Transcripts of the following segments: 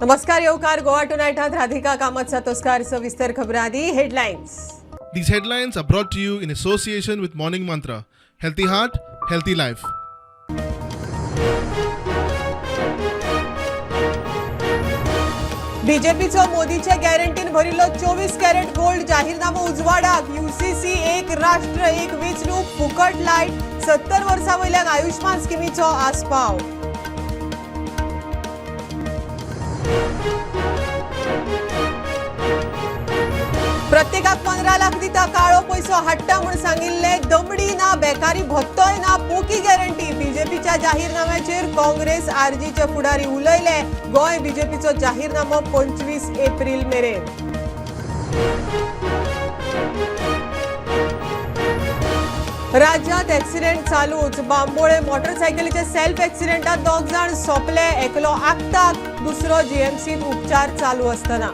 नमस्कार येवकार गोवा टुनाइटात राधिका कामत सातोस्कार सविस्तर खबरांनी headlines. These headlines are brought to you in association with Morning Mantra. Healthy heart, healthy life. बीजेपीचो मोदीच्या गॅरंटीन भरिल्लो 24 crate gold जाहीरनामो उजवाडाक. यूसीसी एक राष्ट्र एक वेंचणूक फुकट लायट 70 वर्सां वयल्यान आयुष्मान स्किमीचो आस्पाव. प्रत्येकाक 15 लाख दिता काळो पैसो हाडटा म्हूण सांगिल्ले. दमडी ना, बेकारी भत्तोय ना, पोकी गॅरंटी. बीजेपीच्या जाहीरनाम्याचेर काँग्रेस आरजीचे फुडारी उलयले. गोंय बीजेपीचो जाहीरनामो 25 एप्रिल मेरेन. राज्यात ॲक्सिडेंट चालूच. बांबोळे मोटरसायकलीचे सेल्फ ॲक्सिडेंटात 2 जाण सोंपले. एकलो आगताक, दुसरो जीएमसीत उपचार चालू असताना.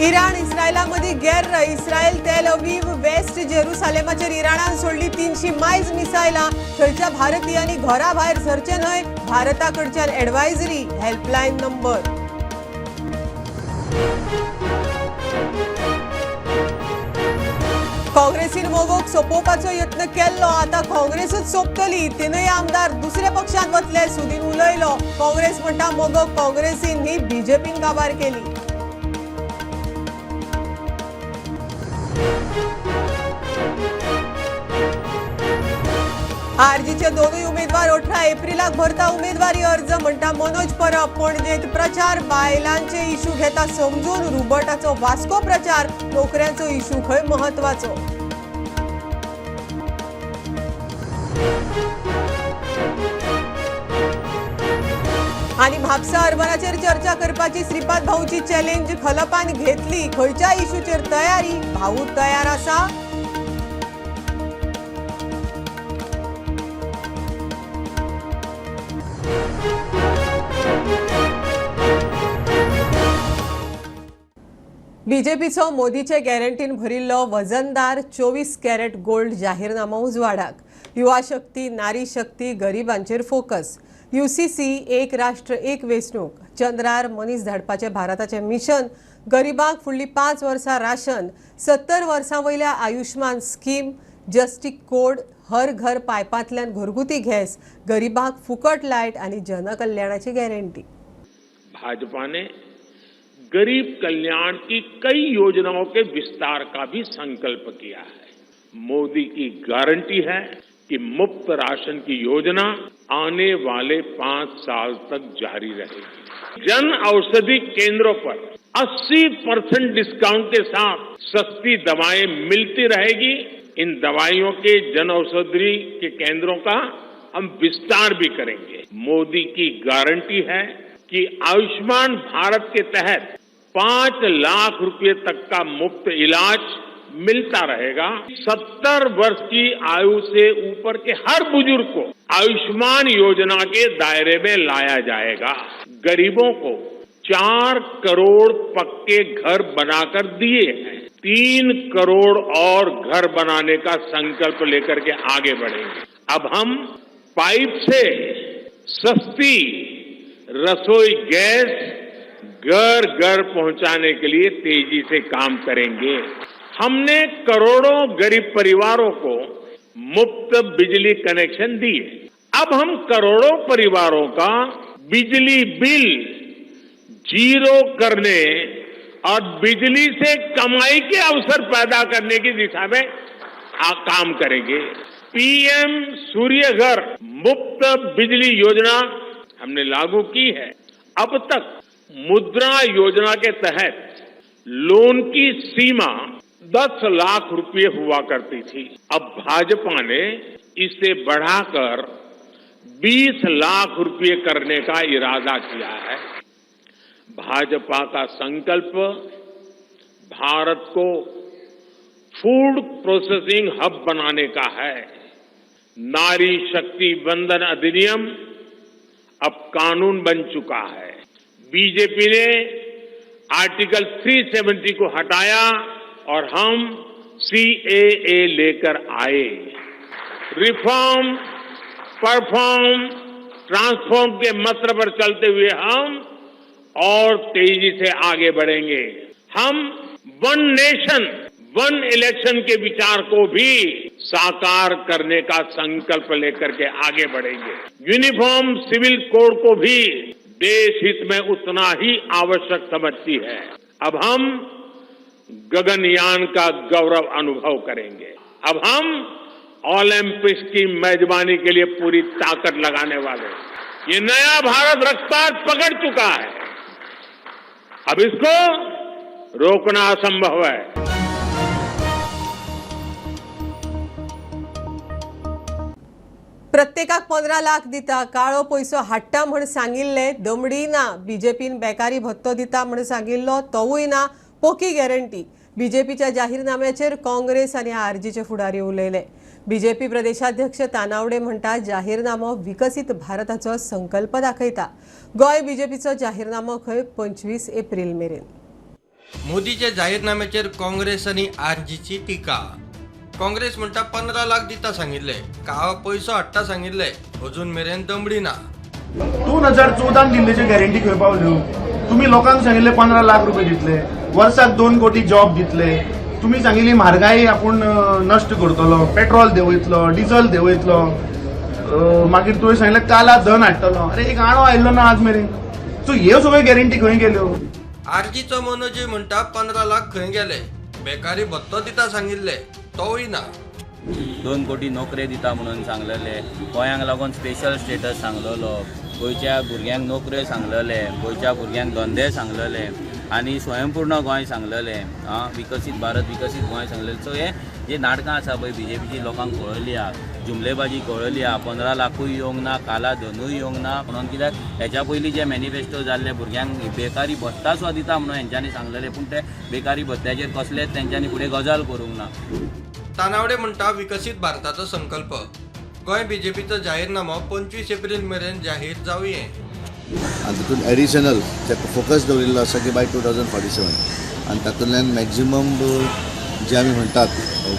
इराण इस्रायलामदी गैर. इस्रायल तेल अवीव वेस्ट जेरुसालेमाचेर इराणान सोडली 300 मायज मिसायलां. थंयच्या भारतीयांनी घरा भायर सरचे न्हय. भारताकडच्यान एडवायझरी हेल्पलायन नंबर. काँग्रेसीन मोगोक सोपोवपाचो यत्न केल्लो. आतां काँग्रेसूच सोंपतली. तिनूय आमदार दुसऱ्या पक्षांत वतले. सुदीन उलयलो. काँग्रेस म्हणटा मोगोक काँग्रेसीन न्ही बीजेपीन काबार केली. आरजीचे दोनूय उमेदवार 18 एप्रिलाक भरता उमेदवारी अर्ज म्हणटा मनोज परब. पणजेत प्रचार. बायलांचे इशू घेता समजून. रुबटाचो वास्को प्रचार. नोकऱ्यांचो इशू खंय महत्वाचो. आनी म्हापसा अर्बनाचेर चर्चा करपाची श्रीपाद भाऊची चॅलेंज खलपान घेतली. खंयच्या इशूचेर तयारी. भाऊ तयार आसा. बीजेपीचो मोदीचे गॅरंटीन भरिल्लो वजनदार 24 कॅरेट गोल्ड जाहीरनामो उजवाडाक. युवा शक्ती, नारी शक्ती, गरिबांचेर फोकस. यूसीसी एक राष्ट्र एक वेंचणूक. चंद्रार मनीस धाडपाचे भारताचे मिशन. गरिबांक फुडली 5 वर्सां राशन. 70 वर्सां वयल्या आयुष्मान स्कीम. जस्टिक कोड. हर घर पायपांतल्यान घरगुती गॅस. गरिबांक फुकट लायट आनी जनकल्याणाची गॅरंटी. भाजपा ने गरीब कल्याण की कई योजनाओं के विस्तार का भी संकल्प किया है. मोदी की गारंटी है कि मुफ्त राशन की योजना आने वाले 5 साल तक जारी रहेगी. जन औषधि केंद्रों पर 80% डिस्काउंट के साथ सस्ती दवाएं मिलती रहेगी. इन दवाइयों के जन औषधि के केंद्रों का हम विस्तार भी करेंगे. मोदी की गारंटी है कि आयुष्मान भारत के तहत 5 लाख रुपए तक का मुफ्त इलाज मिलता रहेगा. 70 वर्ष की आयु से ऊपर के हर बुजुर्ग को आयुष्मान योजना के दायरे में लाया जाएगा. गरीबों को 4 करोड़ पक्के घर बनाकर दिए हैं. 3 करोड़ और घर बनाने का संकल्प लेकर के आगे बढ़ेंगे. अब हम पाइप से सस्ती रसोई गैस घर घर पहुंचाने के लिए तेजी से काम करेंगे. हमने करोड़ों गरीब परिवारों को मुफ्त बिजली कनेक्शन दिए. अब हम करोड़ों परिवारों का बिजली बिल जीरो करने और बिजली से कमाई के अवसर पैदा करने की दिशा में काम करेंगे. पीएम सूर्य घर मुफ्त बिजली योजना हमने लागू की है. अब तक मुद्रा योजना के तहत लोन की सीमा 10 लाख रुपए हुआ करती थी. अब भाजपा ने इसे बढ़ाकर 20 लाख रुपए करने का इरादा किया है. भाजपा का संकल्प भारत को फूड प्रोसेसिंग हब बनाने का है. नारी शक्ति वंदन अधिनियम अब कानून बन चुका है. बीजेपी ने आर्टिकल 370 को हटाया और हम CAA लेकर आए। रिफॉर्म, परफॉर्म, ट्रांसफॉर्म के मंत्र पर चलते हुए हम और तेजी से आगे बढ़ेंगे। हम वन नेशन, वन इलेक्शन के विचार को भी साकार करने का संकल्प लेकर के आगे बढ़ेंगे। यूनिफॉर्म सिविल कोड को भी देश हित में उतना ही आवश्यक समझती है। अब हम गगनयान का गौरव अनुभव करेंगे। अब हम ओलंपिक्स की मेजबानी के लिए पूरी ताकत लगाने वाले। ये नया भारत रफ्तार पकड़ चुका है, अब इसको रोकना असंभव है। प्रत्येकाक 15 लाख दिता, काळो पैसो हाडटा म्हण सांगिल्ले दमडी ना। बीजेपीन बेकारी भत्तो दिता म्हण सांगिल्लो तोवूय ना। पोकी गॅरंटी। बीजेपीच्या जाहीरनाम्याचेर काँग्रेस आनी आरजीचे फुडारी उलयले। बीजेपी प्रदेशाध्यक्ष तानावडे म्हणटा जाहीरनामो विकसीत भारताचो संकल्प दाखयता। गोंय बीजेपीचो जाहीरनामो खंय 25 एप्रिल मेरेन। मोदीच्या जाहीरनाम्याचेर काँग्रेस आनी आरजीची टिका। काँग्रेस म्हणटा 15 लाख दिता सांगिल्ले, काळो पैसो हाडटा सांगिल्ले, अजून मेरेन दमडी ना। 2014 दिल्लीची गॅरंटी खंय पावल्यो? तुम्ही लोकांक सांगिल्ले 15 लाख रुपये दितले, वर्साक 2 कोटी जॉब दितले। तुम्ही सांगिल्ली म्हारगाई आपूण नश्ट करतलो, पेट्रोल देंवयतलो, डिझल देंवयतलो, मागीर तुवें सांगिल्लें काला धन हाडटलो। अरे एक आणो आयिल्लो ना आज मेरेन। सो ह्यो सगळ्यो गॅरंटी खंय गेल्यो? आरजीचो मनोजी म्हणटा 15 लाख खंय गेले, बेकारी भत्तो दिता सांगिल्ले तोवूय ना। 2 कोटी नोकऱ्यो दिता म्हणून सांगलेले, गोंयांक लागून स्पेशल स्टेटस सांगलेलो, गोंयच्या भुरग्यांक नोकऱ्यो सांगलेले, गोंयच्या भुरग्यांक धंदे सांगलेले आनी स्वयंपूर्ण गोंय सांगलेले। विकसीत भारत, विकसीत गोंय सांगलेले। सो हे जे नाटकां आसा पळय बीजेपीची लोकांक कळयली आहा, जुमलेबाजी कळयली आहा, 15 लाखूय येवंक ना, काला धनूय येवंक ना म्हणून। कित्याक हेच्या पयलीं जे मॅनिफेस्टो जाल्ले भुरग्यांक बेकारी भत्ता सुद्दां दिता म्हणून हेंच्यांनी सांगलेले, पूण ते बेकारी भत्त्याचेर कसलेच तेंच्यांनी फुडें गजाल करूंक ना। तानावडे म्हणटा विकसीत भारताचो संकल्प। गोंय बीजेपीचो जाहीरनामो 25 एप्रिल मेरेन जाहीर जावंये। आनी तितून एडिशनल ताका फोकस दवरिल्लो आसा की बाय 2047 आनी तातूंतल्यान मॅक्झिमम जे आमी म्हणटात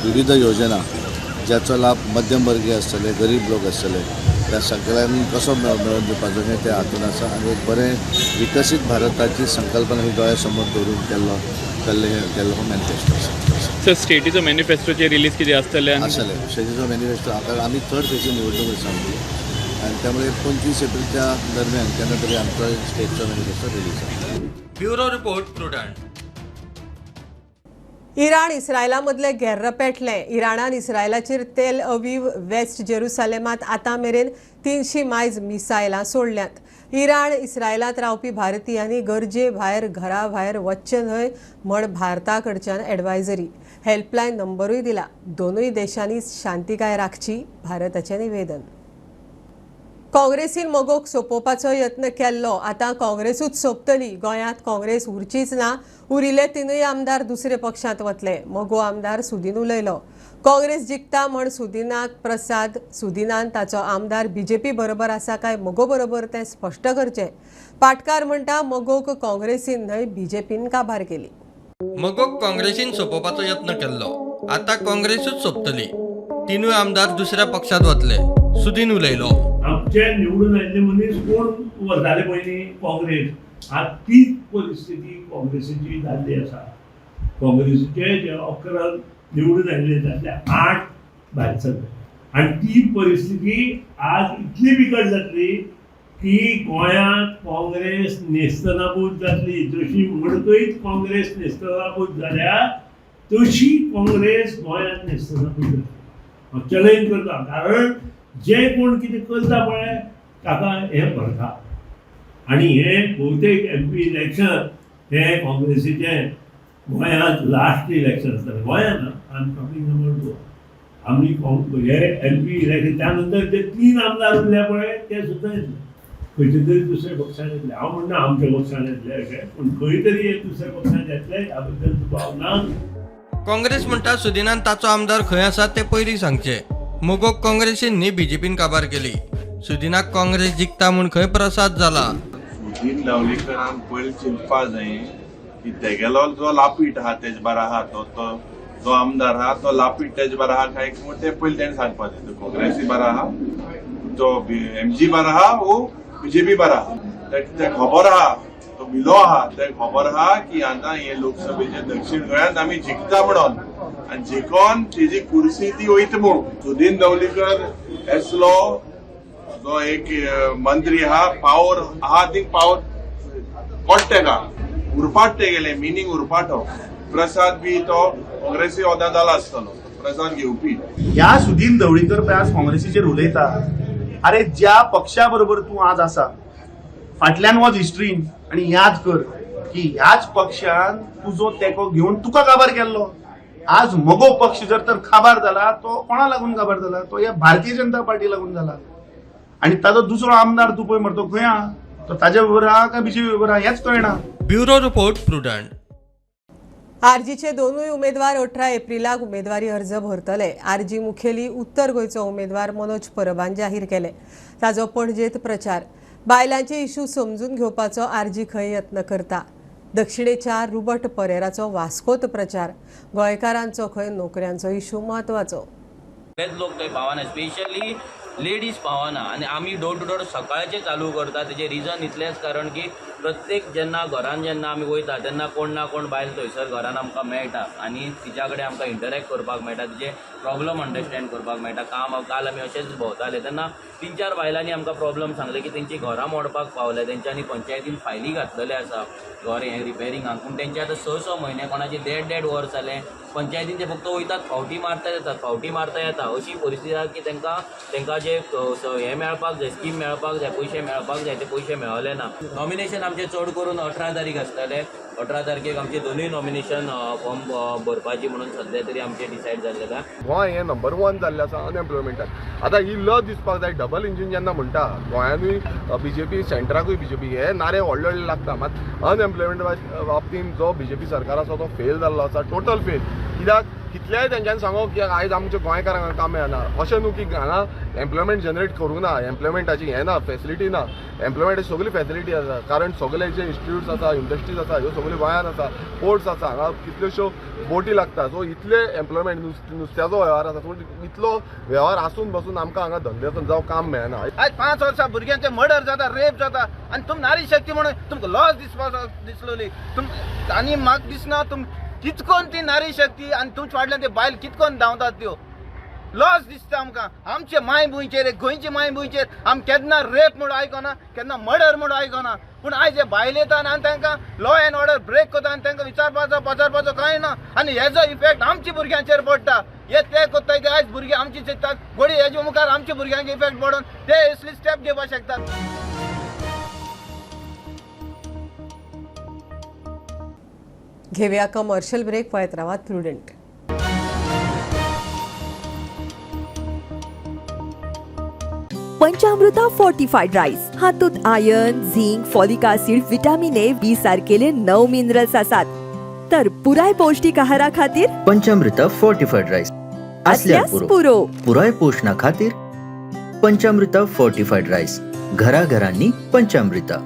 विविध योजना ज्याचो लाभ मध्यमवर्गीय आसतले, गरीब लोक आसतले, त्या सगळ्यांनी कसो मेळोवन दिवपाचो हें त्या हातून आसा। आनी एक बरें विकसीत भारताची संकल्पना ही दोळ्या समोर दवरून केल्लो मॅनिफेस्टो आसा। सर स्टेटीचो मॅनिफेस्टोचे रिलीज कितें आसतलें? स्टेटीचो मॅनिफेस्टो आता आमी 3rd फेजी निवडणूक आसा आमची आनी त्यामुळे 25 एप्रिलच्या दरम्यान केन्ना तरी आमचो स्टेटचो मॅनिफेस्टो रिलीज जाता। Bureau report prudent. इराण इस्रायला मदले घेर्र पेटले। इराणान इस्रायलाचेर तेल अवीव, वेस्ट जेरुसालेमात आतां मेरेन 300 मायज मिसायलां सोडल्यात। इराण इस्रायलांत रावपी भारतीयांनी गरजे भायर घरा भायर वच्चे न्हय म्हण भारता कडच्यान एडवायझरी। हेल्पलायन नंबरूय दिला। दोनूय देशांनी शांतिकाय राखची, भारताचें निवेदन। काँग्रेसीन मोगोक सोंपोवपाचो यत्न केल्लो, आतां काँग्रेसूच सोंपतली। गोंयांत काँग्रेस उरचीच ना, उरिल्ले 3 आमदार दुसरे पक्षांत वतले। मोगो आमदार सुदीन उलयलो। काँग्रेस जिखता म्हण सुदिनाक प्रसाद। सुदिनान ताचो आमदार बीजेपी बरोबर आसा काय मोगो बरोबर तें स्पश्ट करचें। पाटकार म्हणटा मोगोक काँग्रेसीन न्हय बीजेपीन काबार केली। मोगोक काँग्रेसीन सोंपोवपाचो यत्न केल्लो, आतां काँग्रेसूच सोंपतली। 3 आमदार दुसऱ्या पक्षात वतले। सुदीन उलयलो। आमचे निवडून आयिल्ले मनीस कोण जाले पयलीं काँग्रेस, आज तीच परिस्थिती काँग्रेसीची जाल्ली आसा। काँग्रेसीचे जे 11 निवडून आयिल्ले तातले 8 भायर सरले आनी ती परिस्थिती आज इतली बिकट जातली की गोंयांत काँग्रेस नेस्तनाबूत जातली। जशी मडकयत काँग्रेस नेस्तनाबूत जाल्या तशी काँग्रेस गोंयांत नेस्तनाबूत जातली। हांव चॅलेंज करता, कारण जे कोण कितें करता पळय ताका हें भरता। आनी हें बहुतेक MP इलेक्शन हें काँग्रेसीचें गोंयांत लास्ट इलेक्शन आसतलें। गोंयांत I am talking about Goa. आमी हे MP इलेक्शन त्या नंतर जे 3 आमदार उरले पळय ते सुद्दां येतले, खंयचे तरी दुसऱ्या पक्षान येतले। हांव म्हणना आमच्या पक्षान येतले अशें, पूण खंय तरी एक दुसऱ्या पक्षान येतले ह्या बद्दल दुबाव ना। काँग्रेस म्हणटा सुदिनान ताचो आमदार खंय आसा ते पयलीं सांगचे। मोगोक काँग्रेसीन न्ही बीजेपीन काबार केली। सुदिनाक काँग्रेस जिखता म्हूण खंय प्रसाद जाला। सुदीन ढवळीकरान पयलीं चिंतपा जाय की तेगेलो जो लापीट आहा तेजे बारा आहा तो जो आमदार आहा तो लापीट तेजे बारा आहा काय ते पयलीं तेणें सांगपाचें तो काँग्रेसी बारा आहा तो MG बारा आहा वो BJP बारा आहा ते खबर आहा तो मिलो आहा ते खबर आहा की आतां हे लोकसभेचे दक्षिण गोंयांत आमी जिखता म्हणून आनी जिखोन तेजी कुर्सी ती वयता म्हणून सुदीन ढवळीकर असलो जो एक मंत्री आहा पावर आहा ती पावर कोट तेका उरपाट ते गेले मिनींग उरपाटो प्रसाद बी तो काँग्रेसी होदा जाला आसतलो प्रसाद घेवपी ह्या सुदीन ढवळीकर पळय आज काँग्रेसीचेर उलयता अरे ज्या पक्षा बरोबर तूं आज आसा फाटल्यान वच हिस्ट्रीन आनी याद कर की ह्याच पक्षान तुजो तेको घेवन तुका काबार केल्लो आज मगो पक्ष जर तर काबार जाला तो कोणा लागून काबार जाला तो ह्या भारतीय जनता पार्टी लागून जाला आणि ताजो दुसरो आमदार तूं पळय मरे तो खंय आहा तो ताजे बरोबर आहा काय BJP बरोबर आहा हेच कळना ब्युरो रिपोर्ट प्रुडंट. आरजीचे दोनूय उमेदवार 18 एप्रिलाक उमेदवारी अर्ज भरतले. आरजी मुखेली उत्तर गोंयचो उमेदवार मनोज परबान जाहीर केले. ताजो पणजेत प्रचार. बायलांचे इशू समजून घेवपाचो आरजी खंय यत्न करता. दक्षिणेच्या रुबट परेराचो वास्कोत प्रचार. गोंयकारांचो खंय नोकऱ्यांचो इशू म्हत्वाचो. लोक थंय पावना स्पेशली लेडीज पावना आनी आमी डोर टू डोर सकाळचे चालू करता तेजें रिजन इतलेंच कारण की प्रत्येक जेन्ना घरान जेन्ना आमी वयता तेन्ना कोण ना कोण बायल थंयसर घरान आमकां मेळटा आनी तिच्या कडेन आमकां इंटरॅक्ट करपाक मेळटा तिचे प्रॉब्लम अंडरस्टँड करपाक मेळटा. काल आमी अशेंच भोंवताले तेन्ना 3-4 बायलांनी आमकां प्रॉब्लम सांगले की तेंची घरां मोडपाक पावले तेंच्यांनी पंचायतीन फायली घातलेले आसा घर हें रिपेरिंगाक पूण तेंचे आतां 6 म्हयने कोणाचे देड वर्स जाले पंचायतीन ते फक्त वयतात फावटी मारता येता अशी परिस्थिती आसा की तेंकां जे हें मेळपाक जाय स्कीम मेळपाक जाय पयशे मेळपाक जाय ते पयशे मेळले ना. नॉमिनेशन आमचे चड करून 18 तारीख आसतले. 18 तारखेक आमचे दोनूय नॉमिनेशन फॉर्म भरपाची म्हणून सध्या तरी आमचे डिसायड जाल्ले आसा. गोंय हें नंबर 1 जाल्लें आसा अनएम्प्लॉयमेंटान. आतां ही लज दिसपाक जाय डबल इंजीन जेन्ना म्हणटा गोंयानूय BJP सेंटराकूय BJP हे नारे व्हडले लागता मात अनएम्प्लॉयमेंट बाबतींत जो BJP सरकार आसा तो फेल जाल्लो आसा टोटल फेल. कित्याक कितल्याय तेंच्यांनी सांगो की आयज आमच्या गोंयकारांक काम मेळना अशें न्हू की हांगा एम्प्लॉयमेंट जनरेट करूंक ना एम्प्लॉयमेंटाची हें ना फेसिलिटी ना एम्प्लॉयमेंटाची सगळी फेसिलिटी आसा कारण सगळे जे इन्स्टिट्यूट्स आसा इंडस्ट्रीज आसा ह्यो सगळ्यो गोंयांत आसा पोर्ट्स आसा हांगा कितल्योश्यो बोटी लागता सो इतले एम्प्लॉयमेंट नुस्त्याचो वेव्हार आसा सो इतलो वेव्हार आसून बसून आमकां हांगा धंद्यातून जावं काम मेळना. आज 5 वर्सां भुरग्यांचे मर्डर जाता रेप जाता आनी तुम नारी शक्ती म्हणून तुमकां लॉस दिसलोली आनी म्हाका दिसना तुम कितकोन ती नारी शक्ती आनी तुमचे फाटल्यान ते बायल कितकोन धांवतात त्यो लॉस दिसता आमकां. आमचे माय भुंयचेर गोंयचे माय भुंयचेर आमी केन्ना रेप म्हणून आयकना केन्ना मर्डर म्हणून आयकना पूण आयज हे बायल येता आनी तांकां लॉ एंड ऑर्डर ब्रेक करता आनी तांकां विचारपाचो कांय ना आनी हेजो इफेक्ट आमच्या भुरग्यांचेर पडटा. हे ते कोत्ताय की आयज भुरगे आमची चिंततात घोडी हेजे मुखार आमच्या भुरग्यांक इफेक्ट पडून ते असली स्टेप घेवपाक शकतात. घेऊया कमर्शियल ब्रेक. पळयत रावात प्रुडंट. पंचामृता फोर्टिफाईड राईस हातूंत iron zinc folic acid vitamin A B सारकेले 9 मिनरल्स आसात तर पुराय पौष्टिक आहारा खातीर पंचामृता फोर्टिफाईड राईस असल्यास पुरो पुराय पोषणा खातीर पंचामृता फोर्टिफाईड राईस घराघरांनी पंचामृता.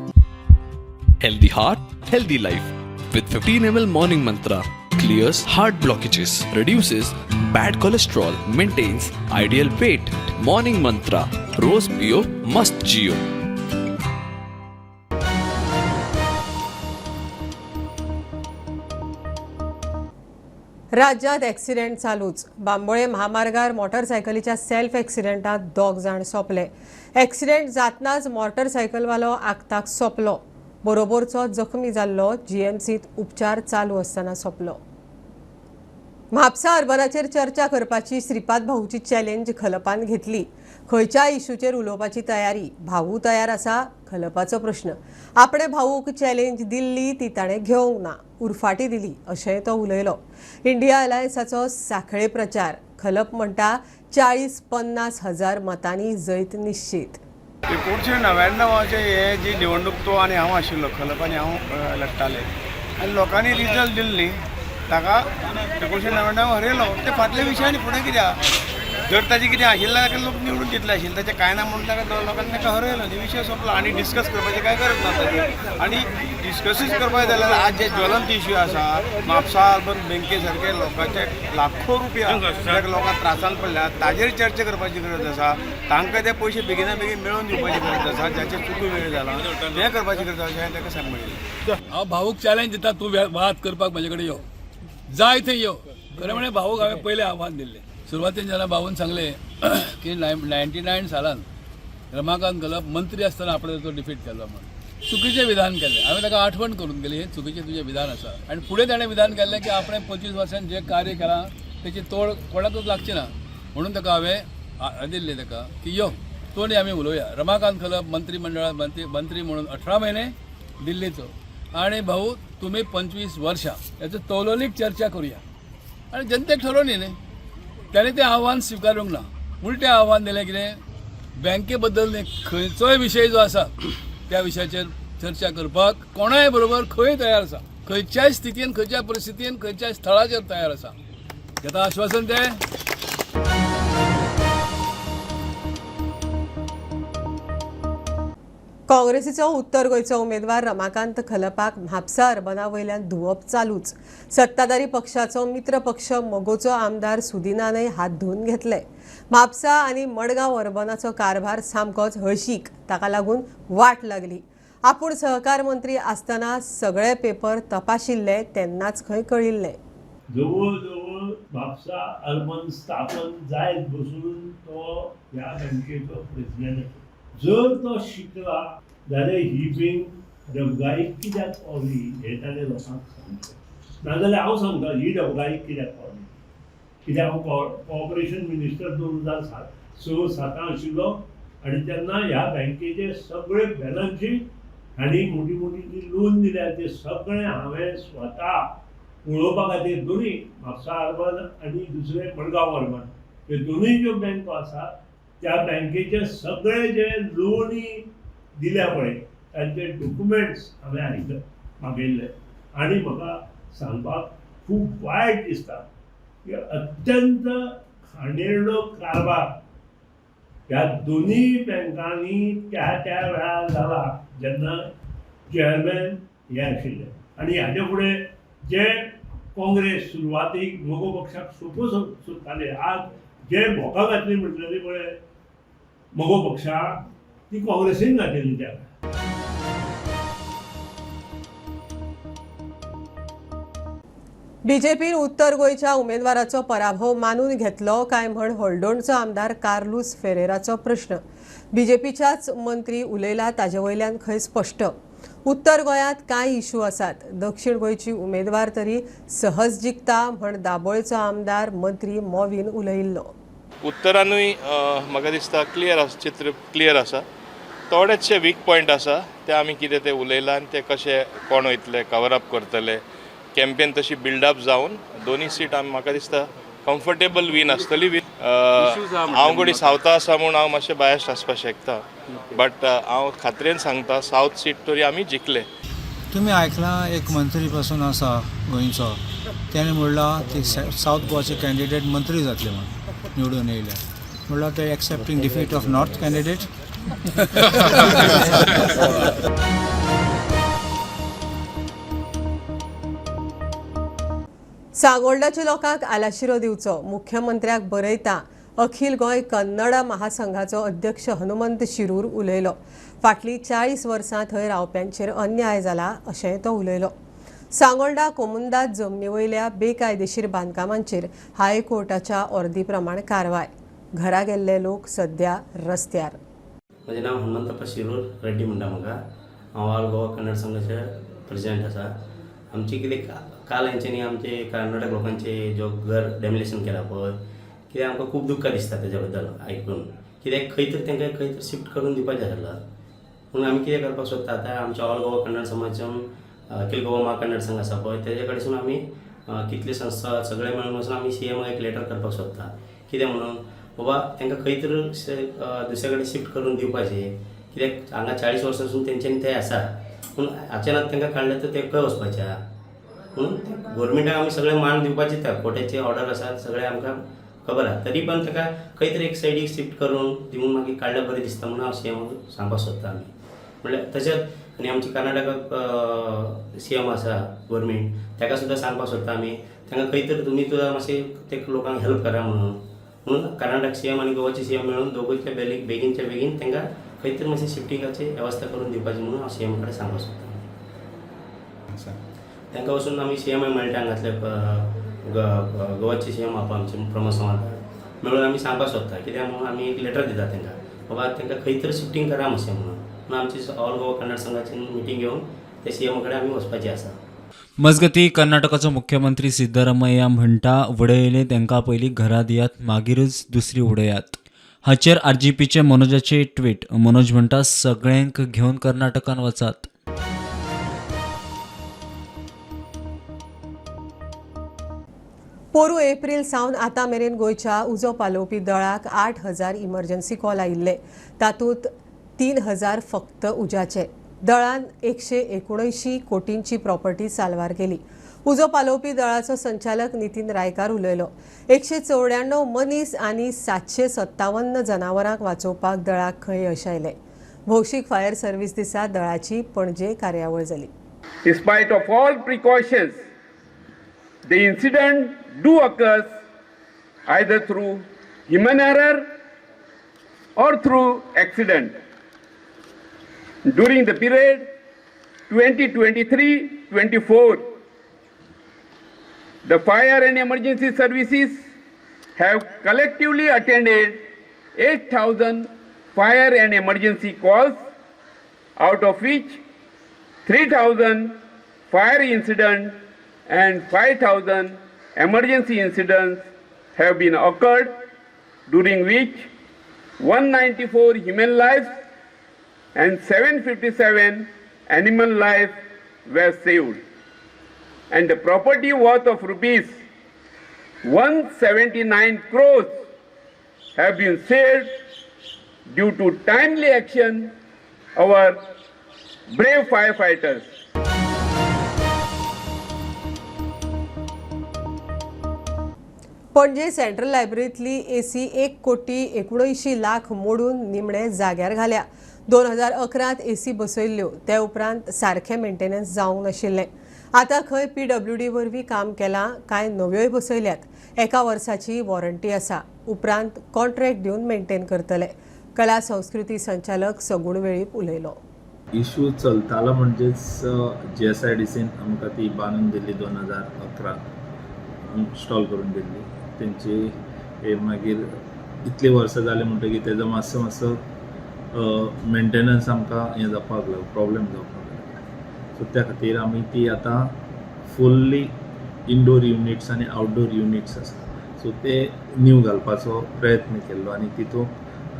Healthy heart, healthy life. With 15 ml Morning Mantra, clears heart blockages, reduces bad cholesterol, maintains ideal weight. Morning Mantra, रोज पियो मस्त जियो. राज्यात ॲक्सिडेंट चालूच. बांबोळे महामार्गार मोटरसायकलीच्या सेल्फ ॲक्सिडेंटात 2 जाण सोंपले. ॲक्सिडेंट जातनाच मोटरसायकलवालो आगताक सोंपलो. बरोबरचो जखमी जाल्लो GMCत उपचार चालू आसतना सोंपलो. म्हापसा अर्बनाचेर चर्चा करपाची श्रीपाद भाऊची चॅलेंज खलपान घेतली. खंयच्या इशूचेर उलोवपाची तयारी भाऊ तयार आसा खलपाचो प्रश्न. आपणे भाऊक चॅलेंज दिल्ली ती ताणें घेवंक ना उरफाटी दिली अशेंय तो उलयलो. इंडिया अलायन्साचो सांखळे प्रचार. खलप म्हणटा 40-50 हजार मतांनी जैत निश्चित. 1999 हे जी निवडणूक तो आनी हांव आशिल्लो खलप आनी हांव लढटाले आनी लोकांनी रिजल्ट दिल्ली ताका 1999 हरयलो. ते फाटल्या विशयांनी फुडें कित्याक जर ताजी कितें आशिल्लें जाल्यार लोक निवडून दितले आशिल्ले ताचें कांय ना म्हणून लोकांनी ताका हरयलो न्ही विशय सोंपलो आनी डिस्कस करपाची कांय गरज ना ताचेर आनी डिस्कसूच करपाक जाल्यार आज जे ज्वलंत इश्यू आसा म्हापसा अर्बन बँके सारके लोकांचे लाखो रुपया ज्या लोकांक त्रासान पडल्यात ताजेर चर्चा करपाची गरज आसा तांकां ते पयशे बेगिना बेगीन मेळोवन दिवपाची गरज आसा ज्याचे चुकून वेळ जाला हें करपाची गरज आसा हें ताका सांगलें हांव भाऊक चॅलेंज दिता तूं वाद करपाक म्हजे कडेन यो जाय थंय यो खरें म्हळ्यार भाऊक हांवें पयलें आव्हान दिल्लें सुरवातेन जेन्ना भाऊन सांगलें की 99 सालान रमाकांत कलप मंत्री आसतना आपणे तो डिफीट केलो म्हणून चुकीचें विधान केलें हांवें ताका आठवण करून गेली हें चुकीचें तुजें विधान आसा आनी फुडें ताणें विधान केल्लें की आपणें 25 वर्सांत जें कार्य केलां तेची तोड कोणाकूच लागची ना म्हणून ताका हांवें दिल्लें ताका की यो तोंडी आमी उलोवया रमाकांत कलप मंत्रिमंडळांत मंत्री म्हणून 18 म्हयने दिल्लीचो आनी भाऊ तुमी 25 वर्सां हेचो तौलोलीक चर्चा करुया आनी जनतेक ठरोवनी न्ही त्याने ते आव्हान स्विकारूंक ना उलटें आव्हान दिलें कितें बँके बद्दल खंयचोय विशय जो आसा त्या विशयाचेर चर्चा करपाक कोणाय बरोबर खंय तयार आसा खंयच्याय स्थितीन खंयच्या परिस्थितीन खंयच्याय स्थळाचेर तयार आसा घेता आश्वासन ते काँग्रेसीचो उत्तर गोंयचो उमेदवार रमाकांत खलपाक म्हापसा अर्बना वयल्यान धुवप चालूच सत्ताधारी पक्षाचो मित्र पक्ष मोगोचो आमदार सुदिनानय हात धुवन घेतले म्हापसा आनी मडगांव अर्बनाचो कारभार सामकोच हळशीक ताका लागून वाट लागली आपूण सहकार मंत्री आसतना सगळे पेपर तपाशिल्ले तेन्नाच खंय कळिल्लें जवळ जवळ म्हापसा अर्बन स्थापन जायत बसून तो ह्या बँकेचो प्रेसिडेंट जर तो शिकला जाल्यार ही बँक डबघाईक कित्याक पावली हें ताणें लोकांक सांगलें नाजाल्यार हांव सांगता ही डबघाईक कित्याक पावली कित्याक हांव कॉर्पोरेशन मिनिस्टर 2006-07 आशिल्लो आनी तेन्ना ह्या बँकेचे सगळे बॅलन्स शीट आनी मोठी मोठी जी लोन दिल्या ते सगळें हांवें स्वता पळोवपा खातीर दोनूय म्हापसा अर्बन आनी दुसरें मडगांव अर्बन हे दोनूय ज्यो बँको आसा त्या बँकेचे सगळे जे लोनी दिल्या पळय तांचे डॉक्युमेंट्स हांवें मागयल्ले आनी म्हाका सांगपाक खूब वायट दिसता की अत्यंत खांडेरडो कारभार ह्या दोनूय बँकांनी त्या वेळार जाला जेन्ना चेअरमॅन हे आशिल्ले आनी हाचे फुडें जे काँग्रेस सुरवातीक मोगो पक्षाक सोदताले आज जे भोका घातली म्हटलेली पळय मोगो पक्षाक ती काँग्रेसीन घातिल्ली त्या बीजेपीन उत्तर गोंयच्या उमेदवाराचो पराभव मानून घेतलो काय म्हण हळडोणचो आमदार कार्लूस फेरेराचो प्रश्न बीजेपीच्याच मंत्री उलयला ताजे वयल्यान खंय स्पश्ट उत्तर गोंयांत कांय इश्यू आसात दक्षिण गोंयची उमेदवार तरी सहज जिखता म्हण दाबोळचो आमदार मंत्री मोवीन उलयिल्लो उत्तरानूय म्हाका दिसता चित्र क्लियर आसा थोडेशे वीक पॉयंट आसा ते आमी कितें ते उलयला आनी ते कशे कोण वयतले कवर अप करतले कॅम्पेन तशी बिल्डअप जावन दोनी सीट म्हाका दिसता कम्फर्टेबल वीन आसतली हांव घडी सावथा आसा म्हूण हांव मातशें बायस्ड आसपाक शकता बट हांव खात्रेन सांगता सावथ सीट तरी आमी जिखले तुम्ही आयकलां एक मंत्री पासून आसा गोंयचो त्याने म्हणला ते सावथ गोवाचे कॅन्डिडेट मंत्री जातले म्हणून निवडून येयले म्हणल्यार ते accepting defeat of north candidate सांगोळडाच्या लोकांक आलाशिरो दिवचो मुख्यमंत्र्याक बरयता अखिल गोंय कन्नड महासंघाचो अध्यक्ष हनुमंत शिरूर उलयलो फाटली 40 वर्सां थंय रावप्यांचेर अन्याय जाला अशेंय तो उलयलो सांगोळडा कोमुंदात जमनी वयल्या बेकायदेशीर बांदकामांचेर हायकोर्टाच्या ऑर्दी प्रमाण कारवाय घरा गेल्ले लोक सध्या रस्त्यार म्हजें नांव हनुमंतप्पा शिरूर रेड्डी म्हणटा म्हाका हांव ऑल गोवा कन्नड संघाचे प्रेसिडेंट आसा आमचे कितें काल हेंच्यांनी आमचे कर्नाटक लोकांचे जो घर डेमोलेशन केला पळय कित्याक आमकां खूब दुख्ख दिसता तेज्या बद्दल आयकून कित्याक खंय तरी तांकां खंय तरी शिफ्ट करून दिवपाचें आसलें म्हणून आमी कितें करपाक सोदता आतां आमच्या ऑल गोवा कन्नड समाजान अखिल गोवा महाकन्नड संघ आसा पळय तेजे कडेसून आमी कितले संस्था सगळे मेळून वचून आमी CM एक लेटर करपाक सोदता कितें म्हणून बाबा तांकां खंय तरी दुसरे कडेन शिफ्ट करून दिवपाचें कित्याक हांगा 40 वर्सांसून तेंच्यांनी ते आसा पूण अचानक तांकां काडलें तर ते खंय वचपाचें म्हणून गव्हर्मेंटाक आमी सगळे मान दिवपाचे त्या कोर्टाचे ऑर्डर आसात सगळे आमकां खबर आहा तरी पण ताका खंय तरी एक सायडीक शिफ्ट करून दिवन मागीर काडल्यार बरें दिसता म्हणून हांव सीएम सांगपाक सोदता आमी म्हणल्यार तशेंच आनी आमची कर्नाटकाक सीएम आसा गव्हर्मेंट ताका सुद्दां सांगपाक सोदता आमी तांकां खंय तरी तुमी सुद्दां मातशें ते लोकांक हेल्प करा म्हणून कर्नाटक सीएम आनी गोवाचे सीएम मेळून दोगूयच्या बेगीनच्या बेगीन तांकां खंय तरी मातशें शिफ्टिंगाची वेवस्था करून दिवपाची म्हणून हांव सीएम कडेन सांगपाक सोदता तांकां वचून आमी सीएम मेळटा हांगातले गोवाचे सीएम आहा आमचे प्रमोद सावंत मेळून आमी सांगपाक सोदता कित्याक म्हणून आमी एक लेटर दिता तांकां बाबा तांकां खंय तरी शिफ्टिंग करा मातशें म्हणून आमची ऑल गोवा कन्नड संघाची मिटींग घेवन ते सीएम कडेन आमी वचपाची आसा. मजगती कर्नाटकाचो मुख्यमंत्री सिद्धरामय्या म्हणटा उडयले तांकां पयलीं घरा दियात मागीरच दुसरी उडयात. हाचेर आरजीपीचे मनोजाचे ट्वीट. मनोज म्हणटा सगळ्यांक घेवन कर्नाटकान वचात. पोरू एप्रील सावन आतां मेरेन गोंयच्या उजो पालोवपी दळाक 8,000 इमर्जन्सी कॉल आयिल्ले. तातूंत 3,000 फक्त उज्याचे. दळान 179 कोटींची प्रॉपर्टी साल्वार केली. उजो पालोवपी दळाचो संचालक नितीन रायकार उलयलो. 194 मनीस आनी 757 जनावरांक वाचोवपाक दळाक खंय यश आयलें. भौशीक फायर सर्व्हिस दिसा दळाची पणजे कार्यावळ जाली. Despite of all precautions, the incident do occurs either through human error or through accident. During the period 2023-24, the fire and emergency services have collectively attended 8,000 fire and emergency calls, out of which 3,000 fire incidents and 5,000 emergency incidents have been occurred, during which 194 human lives and 757 animal lives were saved, and the property worth of rupees 179 crores have been saved due to timely action of our brave firefighters. पणजे central लायब्ररींतली AC 1,79,00,000 मोडून निमणे जाग्यार घाल्या. 2011त AC बसयल्ल्यो ते उपरांत सारखे maintenance जावंक नाशिल्लें. आतां खंय PWD वरवीं काम केलां, कांय नव्योय बसयल्यात. 1 वर्साची वॉरंटी आसा. उपरांत कॉन्ट्रॅक्ट दिवन मेंटेन करतले. कला संस्कृती संचालक सगूण वेळीप उलयलो. इश्यू चलतालो म्हणजेच GSIDCन आमकां ती बांदून दिल्ली 2011 इन्स्टॉल करून दिल्ली. तेंची मागीर इतली वर्सां जाली म्हणटकीर तेजो मातसो मेंटेनन्स आमकां हें जावपाक लागलो, प्रॉब्लेम जावपाक लागलो. सो त्या खातीर आमी ती आतां फुल्ली इनडोर युनिट्स आनी आउटडोर युनिट्स आसा सो ते न्यू घालपाचो प्रयत्न केल्लो आनी तितून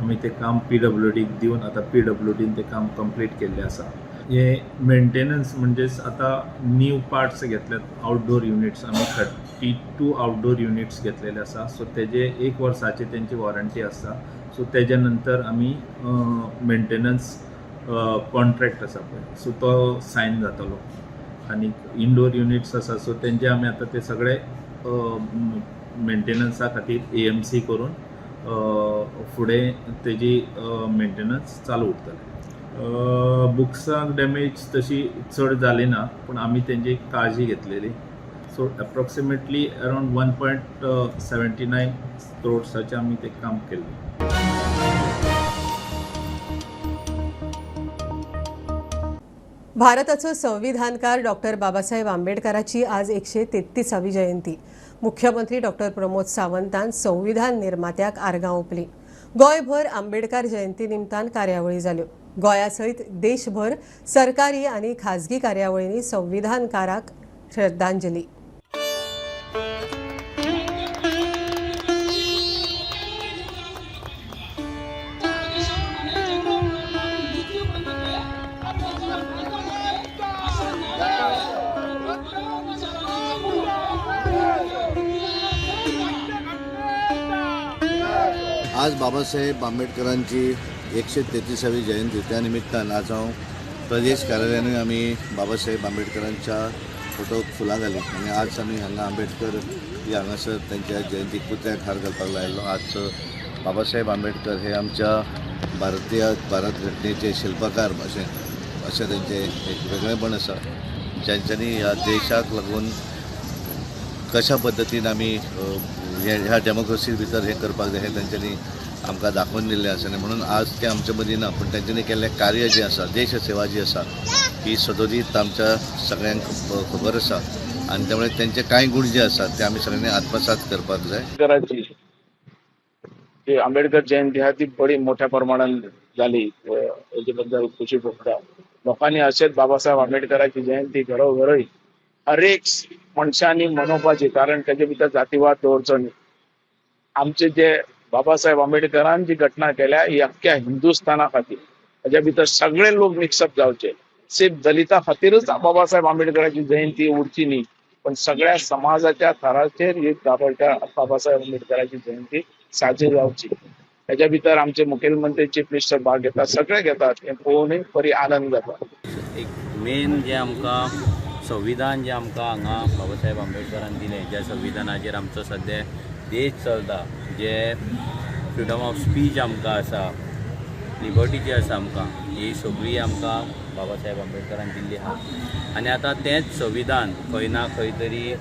आमी तें काम PWDक दिवन आतां PWDन तें काम कंप्लीट केल्लें आसा. हे मेंटेनन्स म्हणजेच आतां न्यू पार्ट्स घेतल्यात. आउटडोर युनिट्स आमी 32 आउटडोर युनिट्स घेतलेले आसा. सो तेजे 1 वर्साची तेंची वॉरंटी आसा. सो तेज्या नंतर आमी मेंटेनन्स कॉन्ट्रॅक्ट आसा पळय सो तो सायन जातलो. आनी इनडोर युनिट्स आसा सो तेंचे आमी आतां ते सगळे मेंटेनन्सा खातीर AMC करून फुडें तेजी मेंटेनन्स चालू उरतले. बुक्सांक डॅमेज तशी चड जाली ना पूण आमी तेंची काळजी घेतलेली. सो एप्रॉक्सिमेटली अरावंड 1.79 क्रोर्साचें आमी तें काम केल्लें. भारताचो संविधानकार डॉक्टर बाबासाहेब आंबेडकराची आज 133वी जयंती. मुख्यमंत्री डॉक्टर प्रमोद सावंतान संविधान निर्मात्याक आर्गां ओंपलीं. गोंयभर आंबेडकर जयंती निमतान कार्यावळी जाल्यो. गोंया सयत देशभर सरकारी आनी खाजगी कार्यावळींनी संविधानकाराक श्रद्धांजली. आज बाबासाहेब आंबेडकरांची 133वी जयंती त्या निमित्तान आज हांव प्रदेश कार्यालयान आमी बाबासाहेब आंबेडकरांच्या फोटोक फुलां घाली आनी आज आमी हांगा आंबेडकर की हांगासर त्यांच्या जयंतीक पुतळ्याक हार घालपाक लायलो. आज बाबासाहेब आंबेडकर हे आमच्या भारत घटनेचे शिल्पकार अशें तेंचें एक वेगळेपण आसा, ज्यांच्यांनी ह्या देशाक लागून कशा पद्दतीन आमी ह्या डेमोक्रेसी भितर हे करपाक जाय हें तेंच्यांनी आमकां दाखोवन दिल्लें आसा. आनी म्हणून आज ते आमचे मदीं ना, पूण तेंच्यांनी केल्लें कार्य जें आसा, देश सेवा जी आसा ही सदोदीत आमच्या सगळ्यांक खबर आसा. आनी त्यामुळे तेंचे कांय गुण जे आसात ते आमी सगळ्यांनी आत्मसात करपाक जाय. आंबेडकर जयंती हा ती बड़ी मोठ्या प्रमाणात झाली. याच्या बद्दल खुशी भोगता. लोकांनी असेच बाबासाहेब आंबेडकरांची जयंती घरोघरी हर एक मनशांनी मनोवपाची, कारण त्याच्या भितर जातीवाद दवरचो न्ही. आमचे जे बाबासाहेब आंबेडकरान जी घटना केल्या ही अख्ख्या हिंदुस्थाना खातीर, त्याच्या भितर सगळे लोक मिक्सअप जावचे. सिर्फ दलिता खातीरच बाबासाहेब आंबेडकरांची जयंती उरची न्ही, पण सगळ्या समाजाच्या थराचेर ही बाबासाहेब आंबेडकरांची जयंती साजरी जावची. त्याच्या भितर आमचे मुखेलमंत्री, चीफ मिनिस्टर भाग घेतात, सगळे घेतात. हे पळोवनूय बरी आनंद जाता. एक मेन जे आमकां संविधान जे आमकां हांगा बाबासाहेब आंबेडकरान दिलें, ज्या संविधानाचेर आमचो सद्या देश चलता, जे फ्रिडम ऑफ स्पीच आमकां आसा, लिबर्टी जी आसा आमकां, ही सगळी आमकां बाबासाहेब आंबेडकरान दिल्ली आहा. आनी आतां तेंच संविधान खंय ना खंय तरी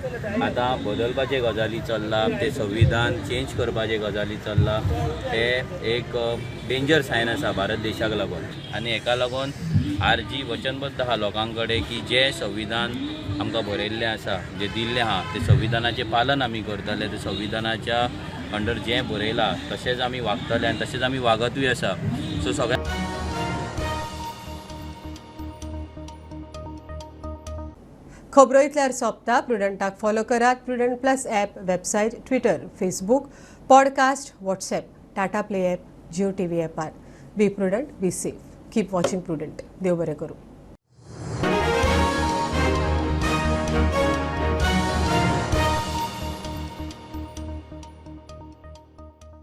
आतां बदलपाचे गजाली चल्ला, ते संविधान चेंज करपाचे गजाली चल्ला. ते एक डेंजर सायन आसा भारत देशाक लागून. आनी हेका लागून आरजी वचनबद्ध आहा लोकां कडेन की जे संविधान आमकां बरयल्लें आसा, जे दिल्लें आहा, ते संविधानाचें पालन आमी करतले. ते संविधानाच्या अंडर जें बरयलां तशेंच आमी वागतले आनी तशेंच आमी वागतूय आसा. सो सगळ्या खबरो इतल्यार सोंपता. प्रुडंटाक फॉलो करात. Prudent plus app, website, Twitter, Facebook, podcast, WhatsApp, Tata play app, Jio TV ॲपार. Be Prudent, be safe. Keep watching Prudent. देव बरें करूं.